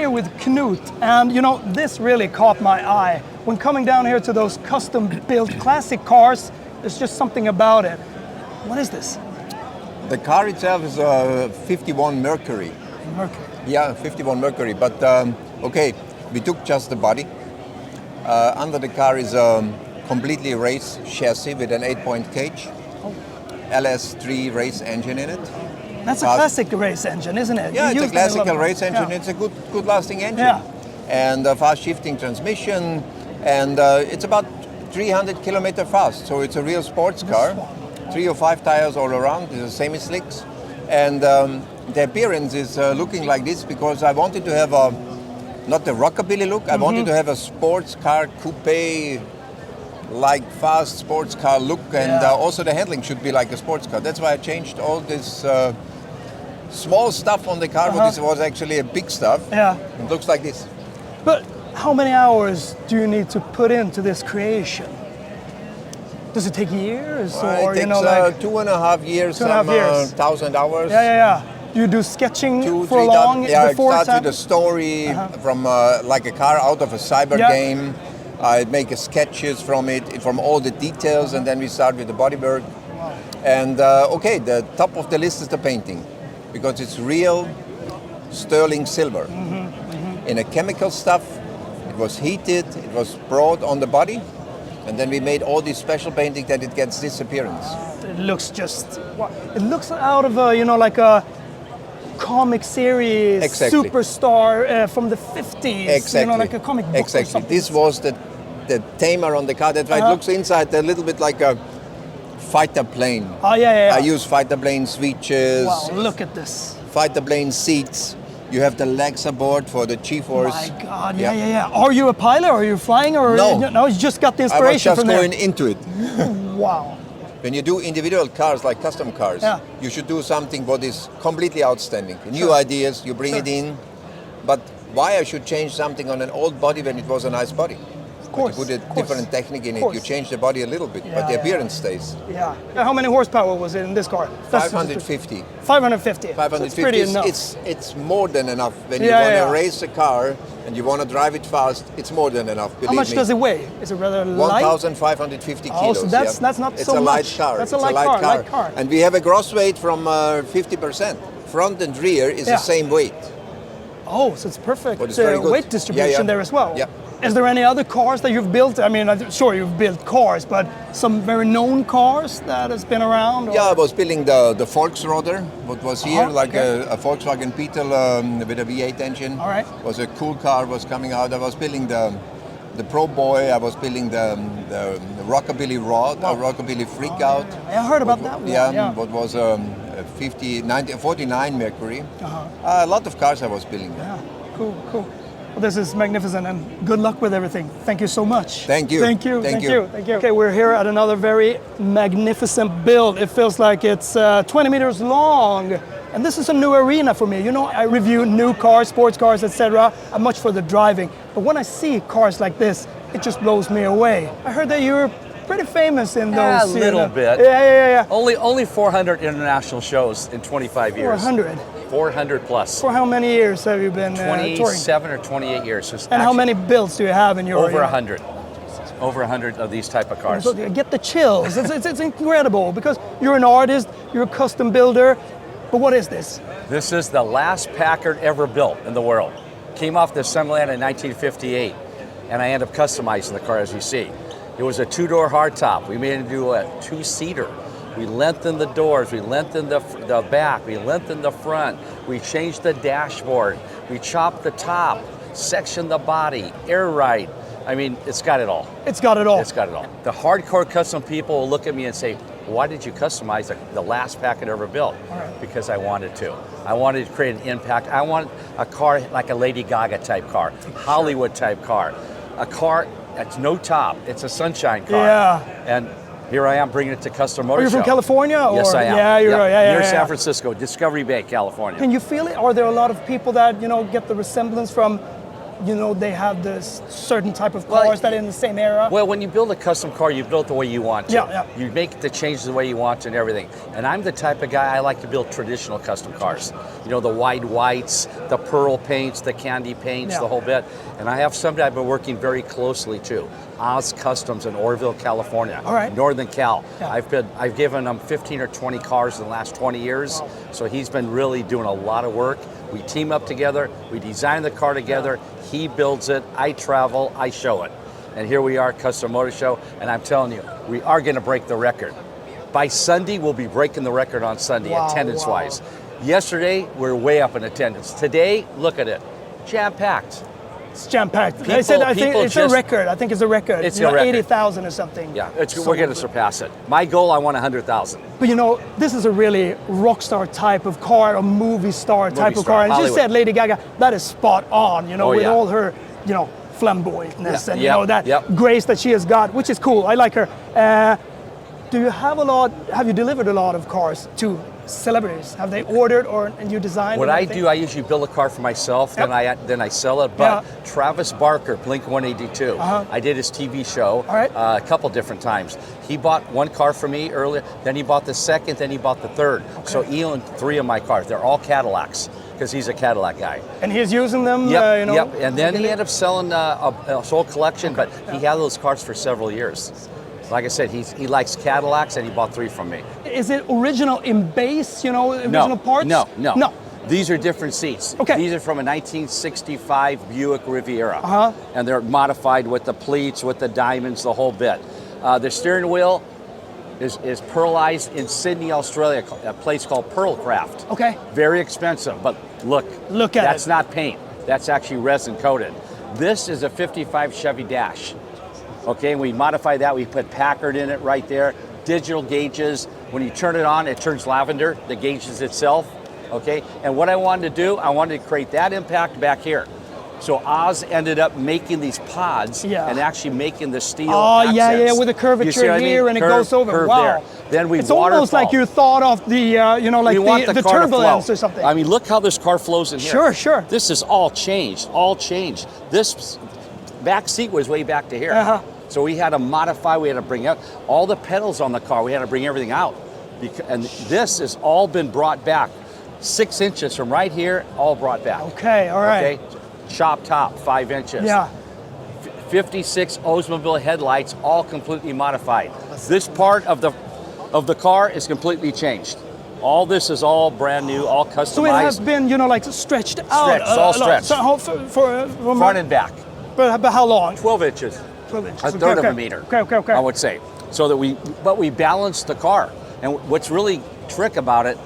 here with Knud, and you know, this really caught my eye. When coming down here to those custom-built classic cars, there's just something about it. What is this? The car itself is a 51 Mercury. Mercury. Yeah, 51 Mercury, but okay, we took just the body. Under the car is a completely race chassis with an 8-point cage. LS3 race engine in it. That's a classic race engine, isn't it? Yeah, you it's a classical race engine. Yeah. It's a good lasting engine. Yeah. And a fast shifting transmission. And it's about 300 kilometer fast. So it's a real sports car. 3 or 5 tires all around. It's a semi-slicks. And the appearance is looking like this because I wanted to have a, not the rockabilly look, I wanted to have a sports car coupe, like fast sports car look, and also the handling should be like a sports car. That's why I changed all this small stuff on the car, but this was actually a big stuff. Yeah. It looks like this. But how many hours do you need to put into this creation? Does it take years? Or it takes you know, like 2.5 years, 2.5 years. 1,000 hours. Yeah. Do you do sketching 2, for 3 long Yeah, before I start with a story from like a car out of a cyber game. I make sketches from it, from all the details, and then we start with the bodywork. Wow. And okay, the top of the list is the painting, because it's real sterling silver. In a chemical stuff, it was heated, it was brought on the body, and then we made all this special painting that it gets this appearance. It looks just, it looks out of a, you know, like a comic series, superstar from the 50s. Exactly. You know, like a comic book. Exactly. This was the tamer on the car. That's why it looks inside a little bit like a fighter plane. Oh, yeah. I use fighter plane switches. Wow, look at this. Fighter plane seats. You have the legs aboard for the G-force. My God, yeah. Are you a pilot? Are you flying? Or No, you just got the inspiration from there. I was just going into it. Wow. When you do individual cars, like custom cars, you should do something what is completely outstanding. New ideas, you bring it in. But why I should change something on an old body when it was a nice body? Of course. You put a different technique in it, you change the body a little bit, but the appearance stays. Yeah. How many horsepower was it in this car? 550. 550. 550. It's more than enough. When you want to race a car and you want to drive it fast, it's more than enough. Believe me. How much does it weigh? Is it rather light? 1,550 kilos. Oh, so that's not it's so a much. Light car. That's it's a light car. And we have a gross weight from 50%. Front and rear is the same weight. Oh, so it's perfect. But it's very good. Weight distribution there as well. Yeah. Is there any other cars that you've built? I mean, sure, you've built cars, but some very known cars that has been around? Or? Yeah, I was building the Volksroder, what was here, like a Volkswagen Beetle with a V8 engine. All right. It was a cool car, was coming out. I was building the Pro Boy, I was building the Rockabilly Rod, a Rockabilly Freak Out. I heard about that one. Yeah, what was a 49 Mercury. A lot of cars I was building. Yeah, cool. Well, this is magnificent, and good luck with everything. Thank you so much. Thank you. Thank you. Okay, we're here at another very magnificent build. It feels like it's 20 meters long. And this is a new arena for me. You know, I review new cars, sports cars, etc. I'm much for the driving. But when I see cars like this, it just blows me away. I heard that you're pretty famous in those. A little bit. Yeah. Only 400 international shows in 25 years. 400 plus. For how many years have you been 27 touring? or 28 years. And how many builds do you have in your? Over 100. Over 100 of these type of cars. So you get the chills. It's incredible because you're an artist, you're a custom builder. But what is this? This is the last Packard ever built in the world. Came off the assembly line in 1958, and I ended up customizing the car as you see. It was a 2-door hardtop. We made it into a 2-seater. We lengthened the doors, we lengthened the back, we lengthened the front, we changed the dashboard, we chopped the top, sectioned the body, air ride. I mean, it's got it all. It's got it all. It's got it all. The hardcore custom people will look at me and say, why did you customize the last Packard ever built? Because I wanted to. I wanted to create an impact. I want a car like a Lady Gaga type car, Hollywood type car, a car that's no top. It's a sunshine car. Yeah. And here I am bringing it to Custom Motor Show. Are you from California? Or? Yes, I am. Yeah, you're right. Near San Francisco, Discovery Bay, California. Can you feel it? Are there a lot of people that, you know, get the resemblance from you know, they have this certain type of cars that are in the same era? Well, when you build a custom car, you build it the way you want to. Yeah. You make the changes the way you want to and everything. And I'm the type of guy, I like to build traditional custom cars. You know, the wide whites, the pearl paints, the candy paints, the whole bit. And I have somebody I've been working very closely to, Oz Customs in Orville, California. All right. Northern Cal. Yeah. I've given him 15 or 20 cars in the last 20 years. Wow. So he's been really doing a lot of work. We team up together, we design the car together, he builds it, I travel, I show it. And here we are, Custom Motor Show, and I'm telling you, we are gonna break the record. By Sunday, we'll be breaking the record on Sunday, attendance-wise. Yesterday, we're way up in attendance. Today, look at it, jam-packed. It's jam-packed. I think it's a record. I think it's a record. It's a record. 80,000 or something. Yeah, we're going to surpass it. My goal, I want 100,000. But you know, this is a really rock star type of car, a movie star type of car. And Hollywood. you said Lady Gaga, that is spot on, you know, with all her, you know, flamboyantness and you know, that grace that she has got, which is cool. I like her. Do you have have you delivered a lot of cars to celebrities? Have they ordered and you designed? What I do, I usually build a car for myself, then I sell it. But Travis Barker, Blink-182, I did his TV show a couple different times. He bought one car for me earlier, then he bought the second, then he bought the third. So he owned 3 of my cars. They're all Cadillacs, because he's a Cadillac guy. And he's using them, you know? Yep, and then he ended up selling a whole collection, but he had those cars for several years. Like I said, he likes Cadillacs, and he bought 3 from me. Is it original in base, you know, original parts? No. These are different seats. Okay. These are from a 1965 Buick Riviera. And they're modified with the pleats, with the diamonds, the whole bit. The steering wheel is pearlized in Sydney, Australia, a place called Pearlcraft. Okay. Very expensive, but look at that's it. not paint. That's actually resin coated. This is a 55 Chevy Dash. Okay, we modify that. We put Packard in it right there. Digital gauges. When you turn it on, it turns lavender, the gauges itself. Okay, and what I wanted to do, I wanted to create that impact back here. So Oz ended up making these pods and actually making the steel accents. With the curvature here and it goes over. Wow. There. Then we it's almost like you thought of the, you know, like the turbulence or something. I mean, look how this car flows in here. Sure. This is all changed. This back seat was way back to here. So we had to modify, we had to bring out all the pedals on the car, we had to bring everything out. And this has all been brought back. 6 inches from right here, all brought back. Okay, all right. Okay, chop top, 5 inches. Yeah. 56 Oldsmobile headlights, all completely modified. This part of the car is completely changed. All this is all brand new, all customized. So it has been, you know, like stretched out. Stretched, all stretched. So for front and back. But how long? 12 inches. 12 inches. A third of a meter. Okay. I would say. So that we balance the car. And what's really trick about it,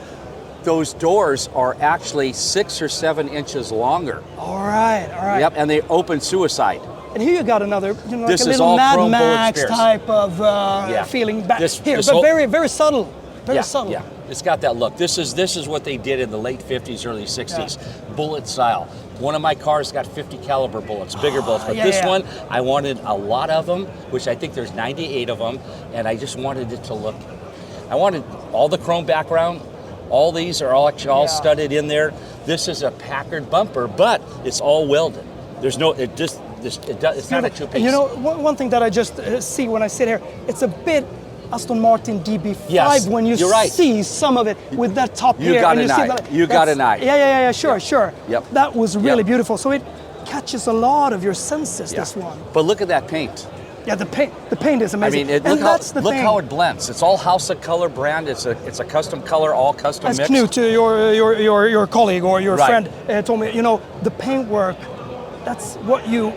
those doors are actually 6 or 7 inches longer. All right. Yep, and they open suicide. And here you got another, you know, like this a little Mad Max Spears type of feeling back here, but very subtle. Very subtle. Yeah, it's got that look. This is what they did in the late 50s, early 60s. Bullet style. One of my cars got 50 caliber bullets, bigger bullets, but this one, I wanted a lot of them, which I think there's 98 of them, and I just wanted it to look, I wanted all the chrome background, all these are all studded in there. This is a Packard bumper, but it's all welded. There's no, it's not a two-piece. You know, one thing that I just see when I sit here, it's a bit Aston Martin DB5 when you see some of it with that top here. You got an eye. Yeah, sure. Yep. That was really beautiful. So it catches a lot of your senses, this one. But look at that paint. Yeah, the paint is amazing. I mean, look how it blends. It's all House of Color brand. It's a custom color, all custom mixed. As Knud, your colleague or your friend told me, you know, the paintwork, that's what you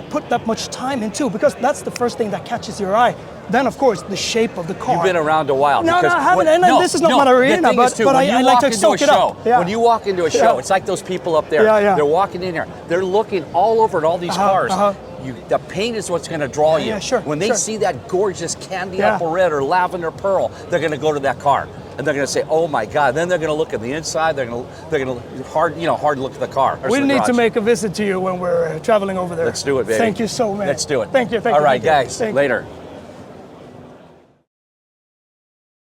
put that much time into, because that's the first thing that catches your eye. Then, of course, the shape of the car. You've been around a while. No, I haven't. This is not my arena, but I like to soak it up. When you walk into a show, it's like those people up there. They're walking in here. They're looking all over at all these cars. The paint is what's going to draw you. When they see that gorgeous candy apple red or lavender pearl, they're going to go to that car. And they're going to say, "Oh my God!" Then they're going to look at the inside. They're going to hard look at the car. We need to make a visit to you when we're traveling over there. Let's do it, baby. Thank you so much. Let's do it. Thank you. All right, guys. Later.